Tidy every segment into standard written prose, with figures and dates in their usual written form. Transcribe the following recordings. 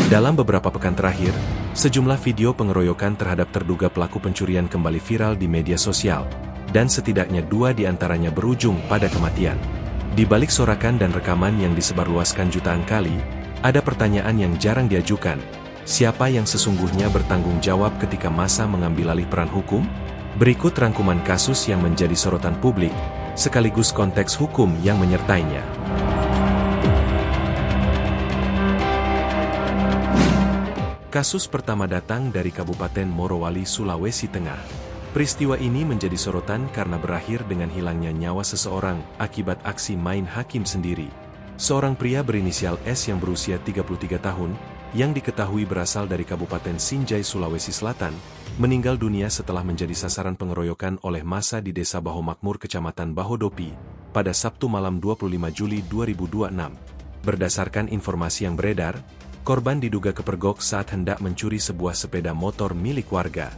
Dalam beberapa pekan terakhir, sejumlah video pengeroyokan terhadap terduga pelaku pencurian kembali viral di media sosial, dan setidaknya 2 di antaranya berujung pada kematian. Di balik sorakan dan rekaman yang disebarluaskan jutaan kali, ada pertanyaan yang jarang diajukan. Siapa yang sesungguhnya bertanggung jawab ketika massa mengambil alih peran hukum? Berikut rangkuman kasus yang menjadi sorotan publik, sekaligus konteks hukum yang menyertainya. Kasus pertama datang dari Kabupaten Morowali, Sulawesi Tengah. Peristiwa ini menjadi sorotan karena berakhir dengan hilangnya nyawa seseorang akibat aksi main hakim sendiri. Seorang pria berinisial S yang berusia 33 tahun, yang diketahui berasal dari Kabupaten Sinjai, Sulawesi Selatan, meninggal dunia setelah menjadi sasaran pengeroyokan oleh massa di Desa Bahomakmur, Kecamatan Bahodopi, pada Sabtu malam 25 Juli 2026. Berdasarkan informasi yang beredar, korban diduga kepergok saat hendak mencuri sebuah sepeda motor milik warga.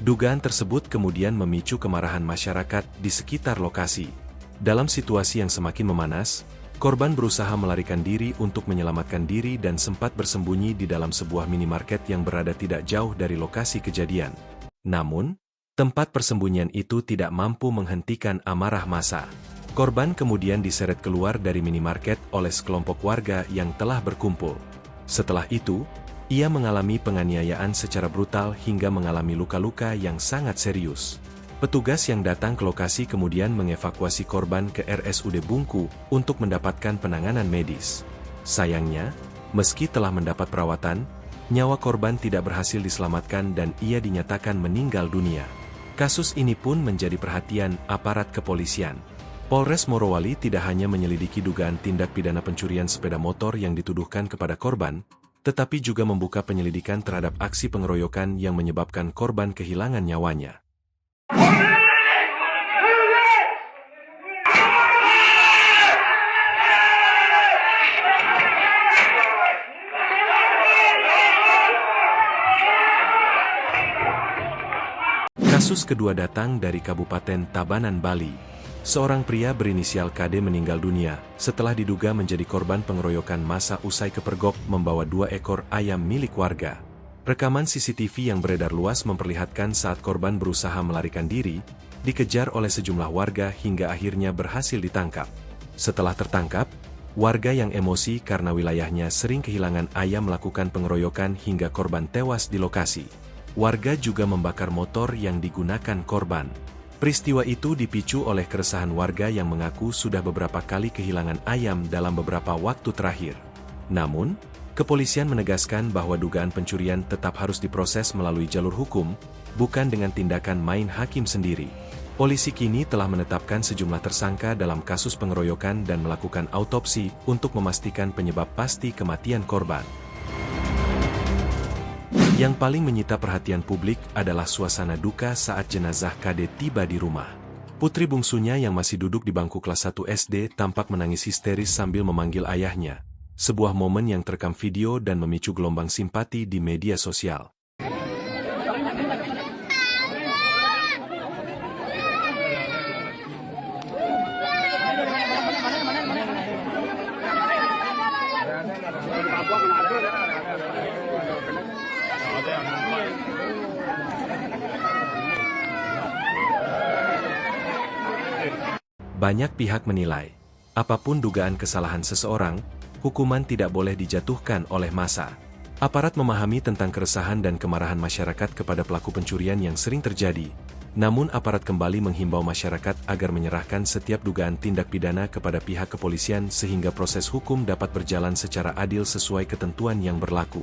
Dugaan tersebut kemudian memicu kemarahan masyarakat di sekitar lokasi. Dalam situasi yang semakin memanas, korban berusaha melarikan diri untuk menyelamatkan diri dan sempat bersembunyi di dalam sebuah minimarket yang berada tidak jauh dari lokasi kejadian. Namun, tempat persembunyian itu tidak mampu menghentikan amarah massa. Korban kemudian diseret keluar dari minimarket oleh sekelompok warga yang telah berkumpul. Setelah itu, ia mengalami penganiayaan secara brutal hingga mengalami luka-luka yang sangat serius. Petugas yang datang ke lokasi kemudian mengevakuasi korban ke RSUD Bungku untuk mendapatkan penanganan medis. Sayangnya, meski telah mendapat perawatan, nyawa korban tidak berhasil diselamatkan dan ia dinyatakan meninggal dunia. Kasus ini pun menjadi perhatian aparat kepolisian. Polres Morowali tidak hanya menyelidiki dugaan tindak pidana pencurian sepeda motor yang dituduhkan kepada korban, tetapi juga membuka penyelidikan terhadap aksi pengeroyokan yang menyebabkan korban kehilangan nyawanya. Kasus kedua datang dari Kabupaten Tabanan, Bali. Seorang pria berinisial KD meninggal dunia setelah diduga menjadi korban pengeroyokan massa usai kepergok membawa 2 ekor ayam milik warga. Rekaman CCTV yang beredar luas memperlihatkan saat korban berusaha melarikan diri, dikejar oleh sejumlah warga hingga akhirnya berhasil ditangkap. Setelah tertangkap, warga yang emosi karena wilayahnya sering kehilangan ayam melakukan pengeroyokan hingga korban tewas di lokasi. Warga juga membakar motor yang digunakan korban. Peristiwa itu dipicu oleh keresahan warga yang mengaku sudah beberapa kali kehilangan ayam dalam beberapa waktu terakhir. Namun, kepolisian menegaskan bahwa dugaan pencurian tetap harus diproses melalui jalur hukum, bukan dengan tindakan main hakim sendiri. Polisi kini telah menetapkan sejumlah tersangka dalam kasus pengeroyokan dan melakukan autopsi untuk memastikan penyebab pasti kematian korban. Yang paling menyita perhatian publik adalah suasana duka saat jenazah KD tiba di rumah. Putri bungsunya yang masih duduk di bangku kelas 1 SD tampak menangis histeris sambil memanggil ayahnya. Sebuah momen yang terekam video dan memicu gelombang simpati di media sosial. Banyak pihak menilai, apapun dugaan kesalahan seseorang, hukuman tidak boleh dijatuhkan oleh massa. Aparat memahami tentang keresahan dan kemarahan masyarakat kepada pelaku pencurian yang sering terjadi, namun aparat kembali menghimbau masyarakat agar menyerahkan setiap dugaan tindak pidana kepada pihak kepolisian sehingga proses hukum dapat berjalan secara adil sesuai ketentuan yang berlaku.